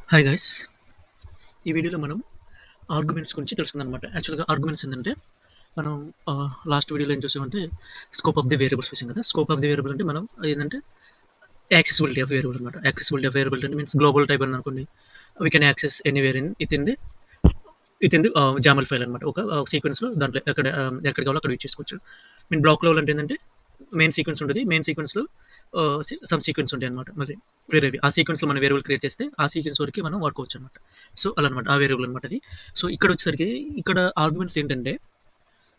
Hi guys! ఈ వీడియోలో మనం ఆర్గ్యుమెంట్స్ గురించి తెలుసుకుందామనమాట. యాక్చువల్‌గా ఆర్గ్యుమెంట్స్ ఏంటంటే, మనం లాస్ట్ వీడియోలో ఏం చూసామంటే, స్కోప్ ఆఫ్ ది వేరియబుల్స్ చూసాం కదా! స్కోప్ ఆఫ్ ది వేరియబుల్ అంటే మనం ఏందంటే, యాక్సెసిబిలిటీ ఆఫ్ వేరియబుల్ అనమాట. యాక్సెసిబిలిటీ ఆఫ్ వేరియబుల్ అంటే మీన్స్ గ్లోబల్ టైప్ ఉందనుకోండి, we can access anywhere within the YAML file అనమాట. ఒక సీక్వెన్స్‌లో దాంట్లో ఎక్కడ కావాలో అక్కడ యూజ్ చేసుకోవచ్చు. మీన్ బ్లాక్ లెవెల్ అంటే ఏంటంటే, మెయిన్ సీక్వెన్స్ ఉంటది. మెయిన్ సీక్వెన్స్‌లో సమ్ సీక్వెన్స్ ఉంటాయన్నమాట మళ్ళీ వేరేవి. ఆ సీక్వెన్స్‌లో మనం వేరియబుల్ క్రియేట్ చేస్తే, ఆ సీక్వెన్స్ వరకే మనం వాడుకోవచ్చనమాట. సో, అలా అనమాట. ఆ వేరియబుల్ అనమాట అది. సో, ఇక్కడొచ్చేసరికి ఇక్కడ ఆర్గ్యుమెంట్స్ ఏంటంటే,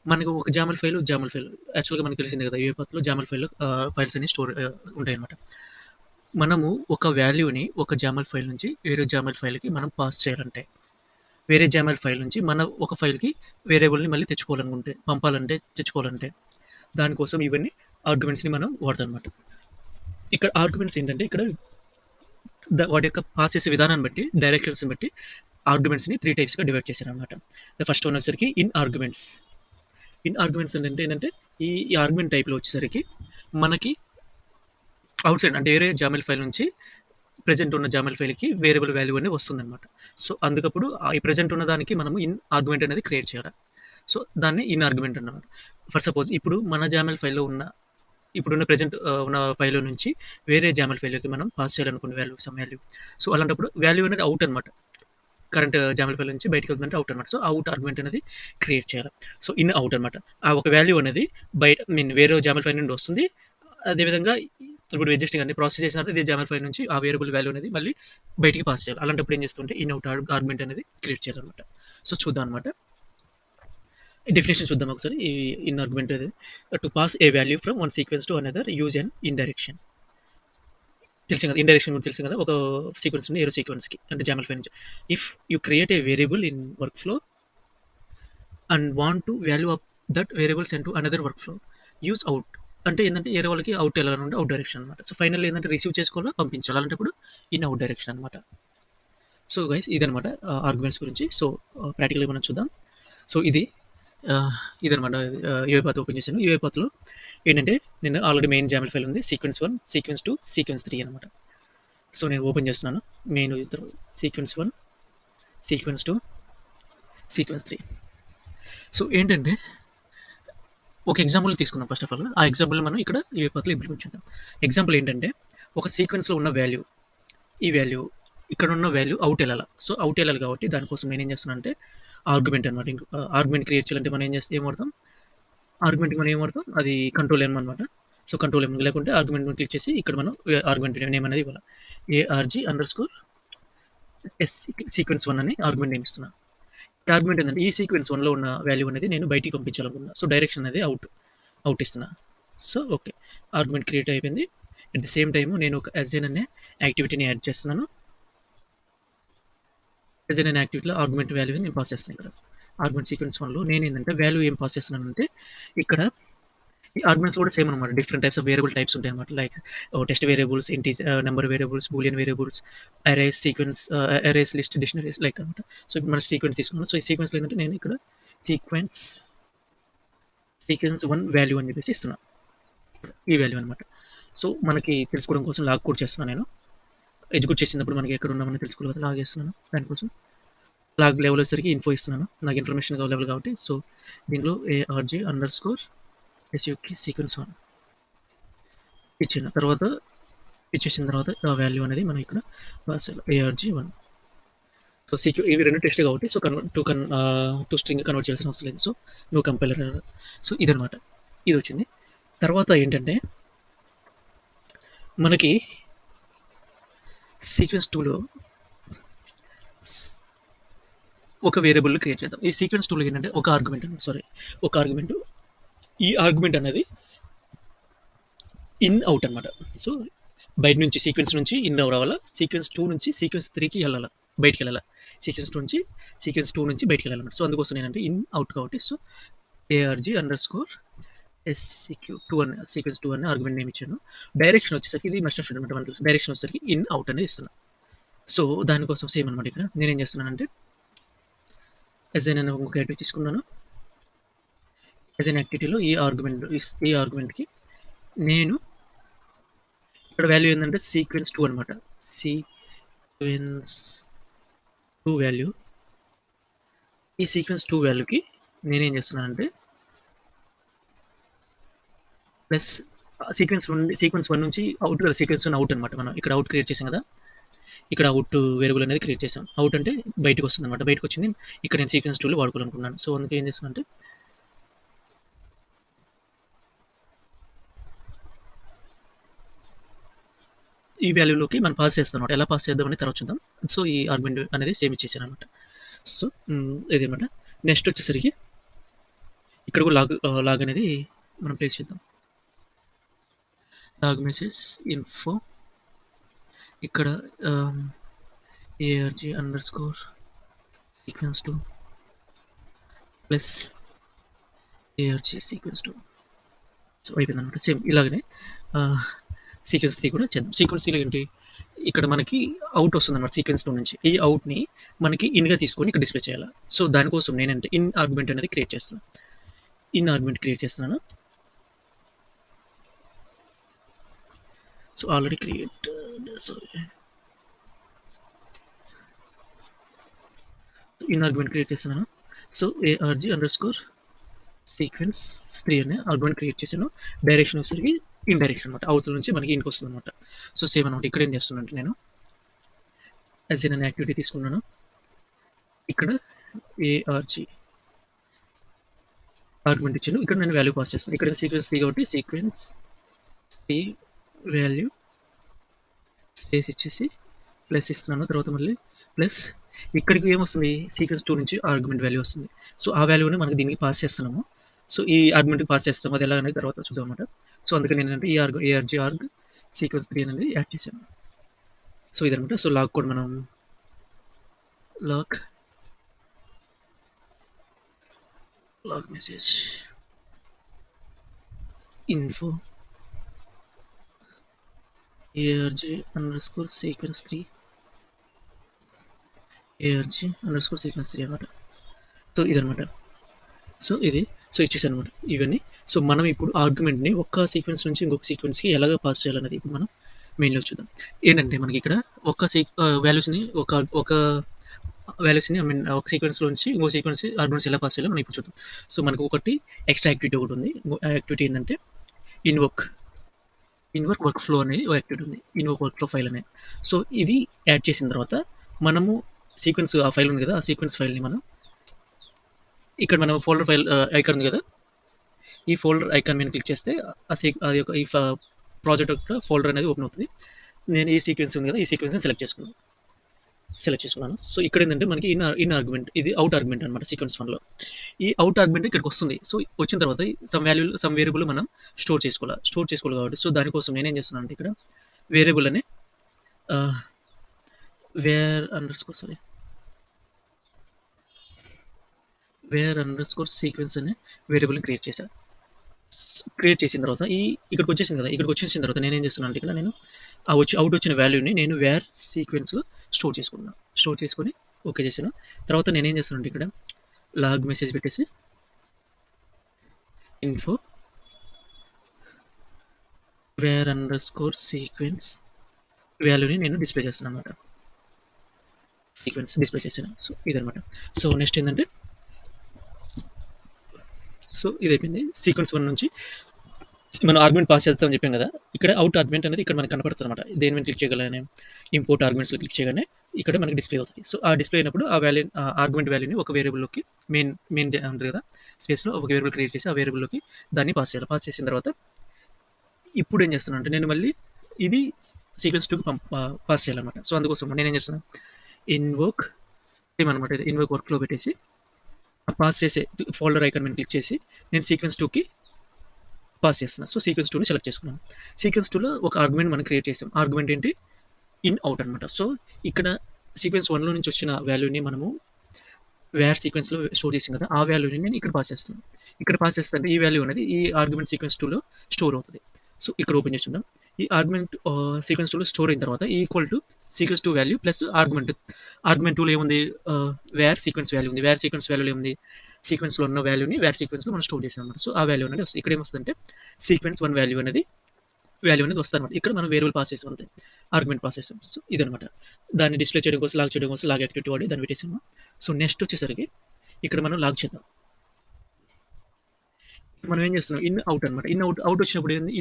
మనకు ఒక జామల్ ఫైల్ యాక్చువల్‌గా మనకు తెలిసిందే కదా! యూఎపాత్‌లో జామల్ ఫైల్‌లో ఫైల్స్ అన్ని స్టోర్ ఉంటాయన్నమాట. మనము ఒక వాల్యూని ఒక జామల్ ఫైల్ నుంచి వేరే జామల్ ఫైల్‌కి మనం పాస్ చేయాలంటే, వేరే జామల్ ఫైల్ నుంచి మన ఒక ఫైల్‌కి వేరియబుల్‌ని మళ్ళీ తెచ్చుకోవాలనుకుంటే, తెచ్చుకోవాలంటే, దానికోసం ఇవన్నీ ఆర్గ్యుమెంట్స్‌ని మనం వాడతామనమాట. ఇక్కడ ఆర్గ్యుమెంట్స్ ఏంటంటే, ఇక్కడ వాటి యొక్క పాస్ చేసే విధానాన్ని బట్టి, డైరెక్టర్స్‌ని బట్టి ఆర్గ్యుమెంట్స్‌ని 3 టైప్స్‌గా డివైడ్ చేశారనమాట. ద ఫస్ట్ వన్ వచ్చేసరికి ఇన్ ఆర్గ్యుమెంట్స్. ఇన్ ఆర్గ్యుమెంట్స్ అంటే ఏంటంటే, ఈ ఆర్గ్యుమెంట్ టైప్‌లో వచ్చేసరికి మనకి ఔట్ సైడ్ అంటే వేరే జామెల్ ఫైల్ నుంచి ప్రెజెంట్ ఉన్న జామెల్ ఫైల్‌కి వేరియబుల్ వాల్యూ అనేది వస్తుందనమాట. సో, అందుకప్పుడు ఈ ప్రెజెంట్ ఉన్న దానికి మనము ఇన్ ఆర్గ్యుమెంట్ అనేది క్రియేట్ చేయాలి. సో, దాన్ని ఇన్ ఆర్గ్యుమెంట్ అన్నమాట. ఫర్ సపోజ్ ఇప్పుడు మన జామెల్ ఫైల్‌లో ఉన్న ఇప్పుడున్న ప్రెజెంట్ ఉన్న ఫైల్‌లో నుంచి వేరే జామెల్ ఫైల్‌లోకి మనం పాస్ చేయాలనుకున్న సమ్ వాల్యూ. సో, అలాంటప్పుడు వాల్యూ అనేది ఔట్ అనమాట. కరెంట్ జామెల్ ఫైల్ నుంచి బయటికి వెళ్తుందంటే ఔట్ అనమాట. సో, ఔట్ ఆర్గ్యుమెంట్ అనేది క్రియేట్ చేయాలి. సో, ఇన్, ఔట్ అనమాట. ఆ ఒక వాల్యూ అనేది వేరే జామెల్ ఫైల్ నుండి వస్తుంది. అదేవిధంగా ఇప్పుడు అడ్జస్టింగ్ అన్ని ప్రాసెస్ చేసిన తర్వాత ఇదే జామెల్ ఫైల్ నుంచి ఆ వేరియబుల్ వాల్యూ అనేది మళ్ళీ బయటికి పాస్ చేయాలి. అలాంటప్పుడు ఏం చేస్తుంటే ఇన్, ఔట్ ఆర్గ్యుమెంట్ అనేది క్రియేట్ చేయాలనమాట. సో, చూద్దాం అనమాట. డెఫినిషన్ చూద్దాం ఒకసారి. ఈ ఇన్ ఆర్గ్యుమెంట్ అనేది to pass A value from one sequence to another use and indirection. తెలిసింది కదా! ఇండైరెక్షన్ గురించి తెలుసు కదా! ఒక సీక్వెన్స్ నుండి ఏరో సీక్వెన్స్‌కి అంటే జామెల్ ఫైల్ నుంచి. If you create a variable in work flow and want to value of that variable send to another work flow use out. అంటే ఏందంటే వేరే వాళ్ళకి ఔట్ వెళ్ళాలంటే ఔట్ డైరెక్షన్ అనమాట. సో, ఫైనల్లీ ఏందంటే రిసీవ్ చేసుకోవాలా, పంపించాలి. అలాంటప్పుడు ఇన్, ఔట్ డైరెక్షన్ అనమాట. సో, గైస్ ఇదనమాట ఆర్గ్యుమెంట్స్ గురించి. సో, ప్రాక్టికల్‌గా మనం చూద్దాం. సో, ఇదనమాట యూఐపాత్ ఓపెన్ చేశాను. యూఐపాత్‌లో ఏంటంటే నేను ఆల్రెడీ మెయిన్ జామెల్ ఫైల్ ఉంది. సీక్వెన్స్ 1, సీక్వెన్స్ 2, సీక్వెన్స్ 3 అనమాట. సో, నేను ఓపెన్ చేస్తున్నాను. Main sequence 1, sequence 2, sequence 3. So, ఏంటంటే ఒక ఎగ్జాంపుల్ తీసుకుందాం ఫస్ట్ ఆఫ్ ఆల్. ఆ ఎగ్జాంపుల్ మనం ఇక్కడ యూఐపాత్‌లో ఇంప్లిమెంట్ చేద్దాం. ఎగ్జాంపుల్ ఏంటంటే ఒక సీక్వెన్స్‌లో ఉన్న వాల్యూ, ఈ వాల్యూ ఇక్కడ ఉన్న వాల్యూ ఔట్ ఎళ్ళాల. సో, ఔట్ ఎళ్ళాలి కాబట్టి దానికోసం నేనేం చేస్తున్నానంటే ఆర్గ్యుమెంట్ అనమాట. ఆర్గ్యుమెంట్ క్రియేట్ చేయాలంటే మనం ఏం వాడతాం? ఆర్గ్యుమెంట్‌కి మనం ఏం వాడతాం? అది కంట్రోల్ ఎమ్ అనమాట. సో, కంట్రోల్ ఎమ్ లేకుంటే ఆర్గ్యుమెంట్ మీద క్లిక్ చేసి ఇక్కడ మనం ఆర్గ్యుమెంట్ నేమ్ అనేది ఇవ్వాలి. ARG_S సీక్వెన్స్ 1 అని ఆర్గ్యుమెంట్ నేమ్ ఇస్తున్నా. ఆర్గ్యుమెంట్ ఏంటంటే ఈ సీక్వెన్స్ 1లో ఉన్న వాల్యూ అనేది నేను బయటికి పంపించాలనుకున్నా. సో, డైరెక్షన్ అనేది ఔట్ ఇస్తున్నా. So, okay. ఆర్గ్యుమెంట్ క్రియేట్ అయిపోయింది. అట్ ది సేమ్ టైమ్ నేను ఒక అజైన్ అనే యాక్టివిటీని యాడ్ చేస్తున్నాను. అజైన్ అనే యాక్టివిటీలో ఆర్గ్యుమెంట్ వాల్యూని నేను పాస్ చేస్తాను ఇక్కడ. ఆర్గ్యుమెంట్ సీక్వెన్స్ 1లో నేనేంటంటే వాల్యూ ఏం పాస్ చేస్తున్నానంటే ఇక్కడ ఈ ఆర్గ్యుమెంట్స్ కూడా సేమ్ అనమాట. Different types of variable types ఉంటాయన్నమాట. Like text variables, number variables, boolean variables, arrays, sequence, arrays, list, dictionaries like అనమాట. సో, ఇప్పుడు మనం సీక్వెన్స్ తీసుకున్నాం. సో, ఈ సీక్వెన్స్‌లో ఏంటంటే నేను ఇక్కడ సీక్వెన్స్ సీక్వెన్స్ 1 వాల్యూ అని చెప్పేసి ఇస్తున్నా. ఈ వాల్యూ అనమాట. సో, మనకి తెలుసుకోవడం కోసం లాగ్ కోడ్ చేస్తున్నాను నేను. ఎగ్జిక్యూట్ చేసినప్పుడు మనకి ఎక్కడ ఉన్నామని తెలుసుకోవాలి కదా! లాగ్ చేస్తున్నాను. దానికోసం లాగ్ లెవెల్ వచ్చేసరికి ఇన్ఫో ఇస్తున్నాను. నాకు ఇన్ఫర్మేషన్ లెవెల్ కాబట్టి సో, దీంట్లో ARG_SUK సీక్వెన్స్ 1 ఇచ్చేసిన తర్వాత ఆ వాల్యూ అనేది మనం ఇక్కడ రాసేయాలి. ARG1. సో, ఇవి 2 టెస్ట్ కాబట్టి సో, టు స్ట్రింగ్ కన్వర్ట్ చేయాల్సిన అవసరం లేదు. So, no compiler error. So, ఇదనమాట. ఇదొచ్చింది. తర్వాత ఏంటంటే మనకి సీక్వెన్స్ 2లో ఒక వేరియబుల్ క్రియేట్ చేద్దాం. ఈ సీక్వెన్స్ 2లో ఏంటంటే ఒక ఆర్గ్యుమెంట్. ఈ ఆర్గ్యుమెంట్ అనేది ఇన్, ఔట్ అనమాట. సో, బయట నుంచి సీక్వెన్స్ నుంచి ఇన్ రావాలా. సీక్వెన్స్ 2 నుంచి సీక్వెన్స్ 3కి వెళ్ళాలా, బయటికెళ్ళాలా. సీక్వెన్స్ 2 నుంచి బయటికెళ్ళాలన్నమాట. సో, అందుకోసం నేనంటే ఇన్, ఔట్ కాబట్టి సో, ARG_SCQ2 అని సీక్వెన్స్ 2 అని ఆర్గ్యుమెంట్ నేమ్ ఇచ్చాను. డైరెక్షన్ వచ్చేసరికి ఇది మస్ట్ ఆఫ్ అనమాట. మనకు డైరెక్షన్ వచ్చేసరికి ఇన్, ఔట్ అనేది ఇస్తున్నా. సో, దానికోసం సేమ్ అనమాట ఇక్కడ. నేనేం చేస్తున్నానంటే అజైన్ అనే ఇంకొక యాక్టివిటీ తీసుకున్నాను. అజైన్ యాక్టివిటీలో ఈ ఆర్గ్యుమెంట్‌కి నేను ఇక్కడ వాల్యూ ఏంటంటే సీక్వెన్స్ 2 అనమాట. Sequence 2 value. ఈ సీక్వెన్స్ 2 వాల్యూకి నేనేం చేస్తున్నానంటే ప్లస్ సీక్వెన్స్ 1 నుంచి అవుట్ కదా! సీక్వెన్స్ 1 అవుట్ అనమాట. మనం ఇక్కడ అవుట్ క్రియేట్ చేసాం కదా! ఇక్కడ అవుట్ వేరియబుల్ అనేది క్రియేట్ చేసాం. అవుట్ అంటే బయటకొస్తుందనమాట. బయటకొచ్చింది ఇక్కడ నేను సీక్వెన్స్ 2లో వాడుకోవాలనుకున్నాను. సో, అందుకే ఏం చేస్తున్నానంటే ఈ వాల్యూలోకి మనం పాస్ చేస్తామనమాట. ఎలా పాస్ చేద్దాం అనేది తర్వాత చూద్దాం. సో, ఈ ఆర్గ్యుమెంట్ అనేది సేమ్ ఇచ్చేసాననమాట. సో, ఇదనమాట. నెక్స్ట్ వచ్చేసరికి ఇక్కడ కూడా లాగ్ అనేది మనం ప్లేస్ చేద్దాం. లాగ్ మెసేజ్ ఇన్ఫో ఇక్కడ ARG underscore sequence 2 plus ARG sequence 2. So, అయిపోయిందనమాట. సేమ్ ఇలాగనే ఆహ్, సీక్వెన్స్ 3 కూడా చేద్దాం. సీక్వెన్స్ 3లో ఏంటి? ఇక్కడ మనకి అవుట్ వస్తుందనమాట సీక్వెన్స్ 2 నుంచి. ఈ అవుట్‌ని మనకి ఇన్‌గా తీసుకొని ఇక్కడ డిస్‌ప్లే చేయాల. సో, దానికోసం నేనంటే ఇన్ ఆర్గ్యుమెంట్ అనేది క్రియేట్ చేస్తున్నాను. ఇన్ ఆర్గ్యుమెంట్ క్రియేట్ చేస్తున్నాను. So, already created sorry. In argument create చేస్తున్నాను. సో, ARG అండర్‌స్కోర్ సీక్వెన్స్ 3 అనే ఆర్గ్యుమెంట్ క్రియేట్ చేశాను. డైరెక్షన్ వచ్చేసరికి ఇన్ డైరెక్షన్ అనమాట. అవతల నుంచి మనకి ఇన్‌కి వస్తుందనమాట. సో, సేమ్ అనమాట. ఇక్కడ ఏం చేస్తున్నానంటే నేను యాస్ ఇన్ అనే యాక్టివిటీ తీసుకున్నాను. ఇక్కడ ARG ఆర్గ్యుమెంట్ ఇచ్చాను. ఇక్కడ నేను వాల్యూ పాస్ చేస్తాను. ఇక్కడ సీక్వెన్స్ 3 కాబట్టి సీక్వెన్స్ 3 వాల్యూ స్పేస్ ఇచ్చేసి ప్లస్ ఇస్తున్నాను. తర్వాత మళ్ళీ ప్లస్ ఇక్కడికి ఏమొస్తుంది సీక్వెన్స్ 2 నుంచి ఆర్గ్యుమెంట్ వాల్యూ వస్తుంది. సో, ఆ వాల్యూని మనకు దీనికి పాస్ చేస్తున్నాము. సో, ఈ ఆర్గ్యుమెంట్‌కి పాస్ చేస్తాము. అది ఎలా అనేది తర్వాత చూద్దాం అనమాట. సో, అందుకని నేనంటే ఈ ARG ఆర్గ్ సీక్వెన్స్ 3 అనేది యాడ్ చేశాను. సో, ఇదనమాట. సో, లాగ్ కూడా మనం log message info ARG underscore sequence 3 ARG underscore sequence 3 అనమాట. సో, ఇదనమాట. సో, ఇది. సో, ఇచ్చేసాననమాట ఇవన్నీ. సో, మనం ఇప్పుడు ఆర్గ్యుమెంట్‌ని ఒక సీక్వెన్స్ నుంచి ఇంకొక సీక్వెన్స్‌కి ఎలాగా పాస్ చేయాలనేది ఇప్పుడు మనం మెయిన్‌లో చూద్దాం. ఏంటంటే మనకిక్కడ వాల్యూస్‌ని ఒక వాల్యూస్‌ని ఒక సీక్వెన్స్‌లోంచి ఇంకో ఆర్గ్యుమెంట్స్ ఎలా పాస్ చేయాలో మనం ఇప్పుడు చూద్దాం. సో, మనకు ఒకటి ఎక్స్ట్రా యాక్టివిటీ ఒకటుంది. ఆ యాక్టివిటీ ఏందంటే ఇన్‌వోక్ వర్క్ ఫ్లో అనేది ఒక యాక్టివిటీ ఉంది. ఇన్‌వోక్ వర్క్ ఫ్లో ఫైల్ అనేది. సో, ఇది యాడ్ చేసిన తర్వాత మనము ఆ ఫైల్ ఉంది కదా! ఆ సీక్వెన్స్ ఫైల్‌ని మనం ఇక్కడ మనం ఫోల్డర్ ఫైల్ ఐకాన్ ఉంది కదా! ఈ ఫోల్డర్ ఐకాన్ మీద క్లిక్ చేస్తే అది ఒక ప్రాజెక్ట్ యొక్క ఫోల్డర్ అనేది ఓపెన్ అవుతుంది. నేను ఈ సీక్వెన్స్ ఉంది కదా! ఈ సీక్వెన్స్‌ని సెలెక్ట్ చేసుకున్నాను. సో, ఇక్కడ ఏంటంటే మనకి ఇన్ ఆర్గ్యుమెంట్ ఇది అవుట్ ఆర్గ్యుమెంట్ అనమాట సీక్వెన్స్ 1లో. ఈ అవుట్ ఆర్గ్యుమెంట్ ఇక్కడికి వస్తుంది. సో, వచ్చిన తర్వాత సమ్ వేరియబుల్ మనం స్టోర్ చేసుకోవాలి కాబట్టి సో, దానికోసం నేనేం చేస్తున్నానంటే ఇక్కడ వేరియబుల్ అని ఆహ్, వేర్ అండర్‌స్కోర్ సీక్వెన్స్ అనే వేరియబుల్‌ని క్రియేట్ చేశా. క్రియేట్ చేసిన తర్వాత ఇక్కడికి వచ్చేసింది కదా! ఇక్కడికి వచ్చేసిన తర్వాత నేనేం చేస్తున్నానంటే ఇక్కడ నేను అవుట్ వచ్చిన వాల్యూని నేను వేర్ సీక్వెన్స్‌లో స్టోర్ చేసుకుంటున్నాను. స్టోర్ చేసుకొని ఓకే చేశాను. తర్వాత నేనేం చేస్తానంటే ఇక్కడ లాగ్ మెసేజ్ పెట్టేసి ఇన్ఫో వేర్ అండర్‌స్కోర్ సీక్వెన్స్ వాల్యూని నేను డిస్‌ప్లే చేస్తున్నానన్నమాట. సీక్వెన్స్ డిస్‌ప్లే చేశాను. సో, ఇదనమాట. సో, నెక్స్ట్ ఏందంటే సో, ఇదయిపోయింది. సీక్వెన్స్ 1 నుంచి మనం ఆర్గ్యుమెంట్ పాస్ చేద్దామని చెప్పాం కదా! ఇక్కడ అవుట్ ఆర్గ్యుమెంట్ అనేది ఇక్కడ మనకు కనపడుతుందన్నమాట. దేని మీద క్లిక్ చేయగానే ఇంపోర్ట్ ఆర్గ్యుమెంట్స్‌లో క్లిక్ చేయగానే ఇక్కడ మనకి డిస్‌ప్లే అవుతది. సో, ఆ డిస్‌ప్లే అయినప్పుడు ఆర్గ్యుమెంట్ వాల్యూని ఒక వేరియబుల్‌లోకి మెయిన్ ఉంటది కదా! స్పేస్‌లో ఒక వేరియబుల్ క్రియేట్ చేసి ఆ వేరియబుల్‌లోకి దాన్ని పాస్ చేయాలి. పాస్ చేసిన తర్వాత ఇప్పుడు ఏం చేస్తున్నానంటే నేను మళ్ళీ ఇది సీక్వెన్స్ 2కి పాస్ చేయాలన్నమాట. సో, అందుకోసం నేనేం చేస్తున్నా ఇన్వోక్ అనమాట. ఇది ఇన్వోక్ వర్క్‌లో పెట్టేసి ఆ పాస్ చేసే ఫోల్డర్ ఐకాన్ మీద క్లిక్ చేసి నేను సీక్వెన్స్ 2కి పాస్ చేస్తున్నా. సో, సీక్వెన్స్ 2ని సెలెక్ట్ చేసుకున్నాను. సీక్వెన్స్ 2లో ఒక ఆర్గ్యుమెంట్ మనం క్రియేట్ చేసాం. ఆర్గ్యుమెంట్ ఏంటి? అవుట్ అనమాట. సో, ఇక్కడ సీక్వెన్స్ 1లో నుంచి వచ్చిన వాల్యూని మనము వేర్ సీక్వెన్స్‌లో స్టోర్ చేసాం కదా! ఆ వాల్యూని నేను ఇక్కడ పాస్ చేస్తున్నాను. ఇక్కడ పాస్ చేస్తుంటే ఈ వాల్యూ అనేది ఈ ఆర్గ్యుమెంట్ సీక్వెన్స్ 2లో స్టోర్ అవుతది. సో, ఇక్కడ ఓపెన్ చేసి చూద్దాం. ఈ ఆర్గ్యుమెంట్ సీక్వెన్స్ 2లో స్టోర్ అయిన తర్వాత equal to sequence 2 value plus argument. Argument 2లో ఏముంది? వేర్ సీక్వెన్స్ వాల్యూ ఉంది. వేర్ సీక్వెన్స్ వాల్యూలో ఏముంది? సీక్వెన్స్‌లో ఉన్న వాల్యూని వేర్ సీక్వెన్స్‌లో మనం స్టోర్ చేసామన్నమాట. సో, ఆ వాల్యూ అనేది వస్తుంది. ఇక్కడ ఏమొస్తదంటే సీక్వెన్స్ 1 వాల్యూ అనేది వాల్యూ అనేది వస్తదనమాట. ఇక్కడ మనం వేరియబుల్ పాస్ చేసాం అంతే. ఆర్గ్యుమెంట్ పాస్ చేసాం. సో, ఇదనమాట. దాన్ని డిస్‌ప్లే చేయడం కోసం, లాగ్ చేయడం కోసం లాగ్ యాక్టివిటీ వాడి దాన్ని పెట్టేసాము. సో, నెక్స్ట్ వచ్చేసరికి ఇక్కడ మనం లాగ్ చేద్దాం. మనం ఏం చేస్తున్నాం ఇన్, అవుట్ అనమాట. In, out. అవుట్ వచ్చినప్పుడు ఏంది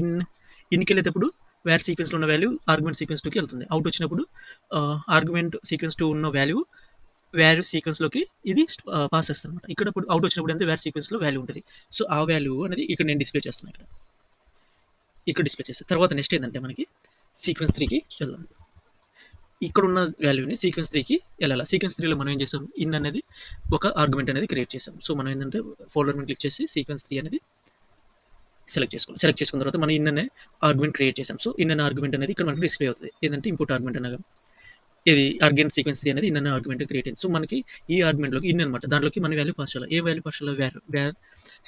ఇన్‌కెళ్ళేటప్పుడు వేర్ సీక్వెన్స్‌లో ఉన్న వాల్యూ ఆర్గ్యుమెంట్ సీక్వెన్స్ 2కి వెళ్తుంది. అవుట్ వచ్చినప్పుడు ఆర్గ్యుమెంట్ సీక్వెన్స్ 2 ఉన్న వాల్యూ వేర్ సీక్వెన్స్‌లోకి ఇది పాస్ చేస్తదనమాట. ఇక్కడ ఇప్పుడు అవుట్ వచ్చినప్పుడు ఏంది వేర్ సీక్వెన్స్‌లో వాల్యూ ఉంటది. సో, ఆ వాల్యూ అనేది ఇక్కడ నేను డిస్‌ప్లే చేస్తున్నా ఇక్కడ. ఇక్కడ డిస్‌ప్లే చేస్తా. తర్వాత నెక్స్ట్ ఏందంటే మనకి సీక్వెన్స్ 3కి వెళ్దాం. ఇక్కడున్న వాల్యూని సీక్వెన్స్ 3కి ఎళ్ళాల. సీక్వెన్స్ 3లో మనం ఏం చేసాం, ఇన్ అనేది ఒక ఆర్గ్యుమెంట్ అనేది క్రియేట్ చేసాం. సో, మనం ఏందంటే ఫోల్డర్ మీద క్లిక్ చేసి సీక్వెన్స్ 3 అనేది సెలెక్ట్ చేసుకోవాలి. సెలెక్ట్ చేసుకున్న తర్వాత మనం ఇన్ అనే ఆర్గ్యుమెంట్ క్రియేట్ చేసాం. సో, ఇన్ అనే ఆర్గ్యుమెంట్ అనేది ఇక్కడ మనకి డిస్‌ప్లే అవుతది. ఏందంటే ఇంపోర్ట్ ఆర్గ్యుమెంట్ అనగా ఇది ఆర్గ్యుమెంట్ సీక్వెన్స్ 3 అనేది ఇన్ అనే ఆర్గ్యుమెంట్ క్రియేట్ అయింది. సో, మనకి ఈ ఆర్గ్యుమెంట్‌లోకి ఇన్ అనమాట. దాంట్లోకి మన వాల్యూ పాస్ చేయాలి. ఏ వాల్యూ పాస్ చేయాలి? వేర్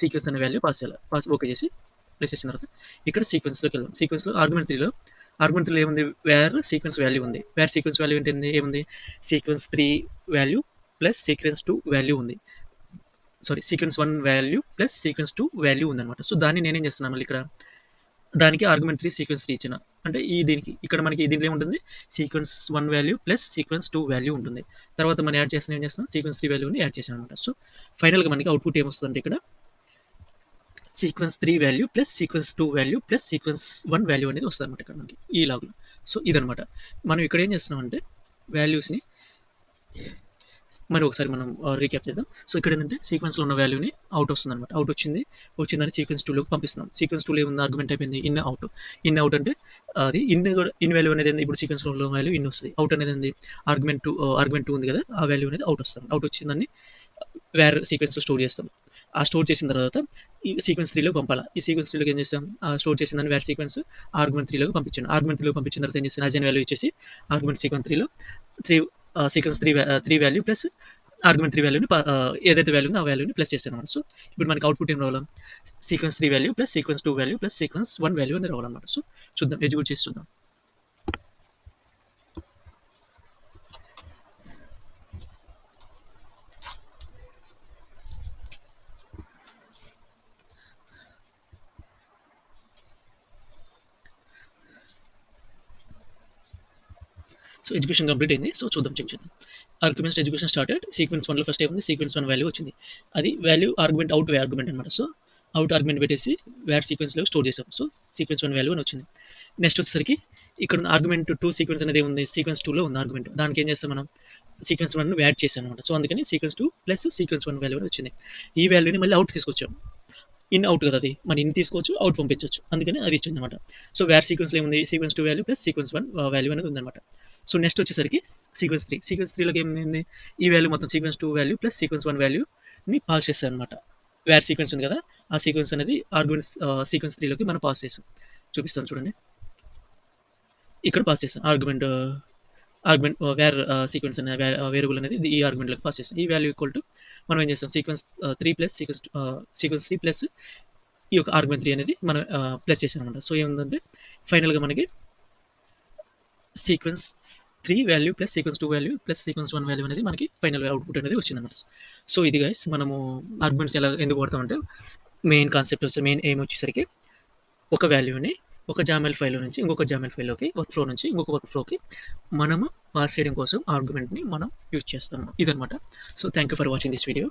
సీక్వెన్స్ అనే వాల్యూ పాస్ చేయాలి. ఓకే చేసి ప్లేస్ చేసిన తర్వాత ఇక్కడ సీక్వెన్స్‌లోకి వెళ్దాం. సీక్వెన్స్‌లో ఆర్గ్యుమెంట్ 3లో ఏముంది? వేర్ సీక్వెన్స్ వాల్యూ ఉంది. వేర్ సీక్వెన్స్ వాల్యూ ఏంటింది? ఏముంది? Sequence 3 value plus sequence 2 value ఉంది. Sorry, sequence 1 value plus sequence 2 value ఉందనమాట. సో, దాన్ని నేనేం చేస్తున్నాను మళ్ళీ ఇక్కడ, దానికి ఆర్గ్యుమెంట్ 3 సీక్వెన్స్ 3 ఇచ్చిన. అంటే దీనికి ఇక్కడ మనకి దీంట్లో ఏముంటుంది? Sequence 1 value plus sequence 2 value ఉంటుంది. తర్వాత మనం యాడ్ చేసిన ఏం చేస్తున్నాం? సీక్వెన్స్ 3 వాల్యూని యాడ్ చేసాం అనమాట. సో, ఫైనల్‌గా మనకి అవుట్‌పుట్ ఏమొస్తదంటే ఇక్కడ sequence 3 value plus sequence 2 value plus sequence 1 value అనేది వస్తదనమాట ఇక్కడ మనకి ఈ లాగ్‌లో. సో, ఇదనమాట. మనం ఇక్కడ ఏం చేస్తున్నామంటే వాల్యూస్‌ని మరి ఒకసారి మనం రీక్యాప్ చేద్దాం. సో, ఇక్కడ ఏంటంటే సీక్వెన్స్‌లో ఉన్న వాల్యూని అవుట్ వస్తుందనమాట. అవుట్ వచ్చిందని సీక్వెన్స్ 2లోకి పంపిస్తున్నాం. సీక్వెన్స్ 2లో ఏముంది? ఆర్గ్యుమెంట్ అయిపోయింది ఇన్, అవుట్. ఇన్, అవుట్ అంటే అది ఇన్ కూడా, ఇన్ వాల్యూ అనేది ఏంది? ఇప్పుడు సీక్వెన్స్‌లో ఉన్న వాల్యూ ఇన్ వస్తది. అవుట్ అనేది ఏంది? ఆర్గ్యుమెంట్ 2 ఉంది కదా! ఆ వాల్యూ అనేది అవుట్ వస్తుంది. అవుట్ వచ్చిందాన్ని వేర్ సీక్వెన్స్‌లో స్టోర్ చేస్తాం. ఆ స్టోర్ చేసిన తర్వాత ఈ సీక్వెన్స్ 3లోకి పంపాలా. ఈ సీక్వెన్స్ 3లోకి ఏం చేస్తాం? స్టోర్ చేసిన దాన్ని వేర్ సీక్వెన్స్ ఆర్గ్యుమెంట్ 3లోకి పంపించాను. ఆర్గ్యుమెంట్ 3లోకి పంపించిన తర్వాత ఏం చేస్తాను? అజైన్ వాల్యూ ఇచ్చేసి ఆర్గ్యుమెంట్ సీక్వెన్స్ 3లో 3 సీక్వెన్స్ 3 వాల్యూ ప్లస్ ఆర్గ్యుమెంట్ 3 వాల్యూని ఏదైతే వాల్యూ ఉందో ఆ వాల్యూని ప్లస్ చేశానన్నమాట. సో, ఇప్పుడు మనకి అవుట్‌పుట్ ఏం రావాలి? Sequence 3 value plus sequence 2 value plus sequence 1 value అని రావాలన్నమాట. సో, చూద్దాం, ఎగ్జిక్యూట్ చేసి చూద్దాం. సో, ఎగ్జిక్యూషన్ కంప్లీట్ అయింది. సో, చూద్దాం, చెక్ చేద్దాం. Arguments execution started. సీక్వెన్స్ 1లో ఫస్ట్ ఏముంది? సీక్వెన్స్ 1 వాల్యూ వచ్చింది. అది వాల్యూ ఆర్గ్యుమెంట్ అవుట్ ఆర్గ్యుమెంట్ అనమాట. సో, అవుట్ ఆర్గ్యుమెంట్ పెట్టేసి వేర్ సీక్వెన్స్‌లో స్టోర్ చేసాం. సో, సీక్వెన్స్ 1 వాల్యూ అని వచ్చింది. నెక్స్ట్ వచ్చేసరికి ఇక్కడ ఆర్గ్యుమెంట్ 2 సీక్వెన్స్ అనేది ఏముంది? సీక్వెన్స్ 2లో ఉంది ఆర్గ్యుమెంట్. దానికి ఏం చేస్తాం మనం? సీక్వెన్స్ 1ని యాడ్ చేసాం అనమాట. సో, అందుకని సీక్వెన్స్ 2 ప్లస్ సీక్వెన్స్ 1 వాల్యూ అని వచ్చింది. ఈ వాల్యూని మళ్ళీ అవుట్ తీసుకొచ్చాం. ఇన్, అవుట్ కదా అది. మన ఇన్ తీసుకోవచ్చు, అవుట్ పంపించొచ్చు. అందుకని అది ఇచ్చిందనమాట. సో, వేర్ సీక్వెన్స్‌లో ఏముంది? Sequence 2 value plus sequence 1 value అనేది ఉందనమాట. సో, నెక్స్ట్ వచ్చేసరికి సీక్వెన్స్ 3. సీక్వెన్స్ 3లోకి ఏమైంది? ఈ వాల్యూ మొత్తం సీక్వెన్స్ 2 వాల్యూ ప్లస్ సీక్వెన్స్ 1 వాల్యూని పాస్ చేశాననమాట. వేర్ సీక్వెన్స్ ఉంది కదా! ఆ సీక్వెన్స్ అనేది సీక్వెన్స్ 3లోకి మనం పాస్ చేసాం. చూపిస్తాను చూడండి. ఇక్కడ పాస్ చేసాం. ఆర్గ్యుమెంట్ వేర్ సీక్వెన్స్ అనే వేరియబుల్ అనేది ఈ ఆర్గ్యుమెంట్‌లోకి పాస్ చేసాం. ఈ వాల్యూ ఈక్వల్ టు మనం ఏం చేస్తాం? సీక్వెన్స్ 3 ప్లస్ సీక్వెన్స్ 3 ప్లస్ ఈ యొక్క ఆర్గ్యుమెంట్ 3 అనేది మనం ప్లస్ చేసామనమాట. సో, ఏముందంటే ఫైనల్‌గా మనకి sequence 3 value plus sequence 2 value plus sequence 1 value అనేది మనకి ఫైనల్ అవుట్‌పుట్ అనేది వచ్చిందనమాట. సో, ఇది గైస్ మనము ఆర్గ్యుమెంట్స్ ఎందుకు వాడతామంటే మెయిన్ ఎయిమ్ వచ్చేసరికి ఒక వాల్యూని ఒక జామెల్ ఫైల్‌లో నుంచి ఇంకొక జామెల్ ఫైల్‌లోకి, వర్క్ ఫ్లో నుంచి ఇంకొక వర్క్ ఫ్లోకి మనము పాస్ చేయడం కోసం ఆర్గ్యుమెంట్‌ని మనం యూజ్ చేస్తాము. ఇదనమాట. So, thank you for watching this video.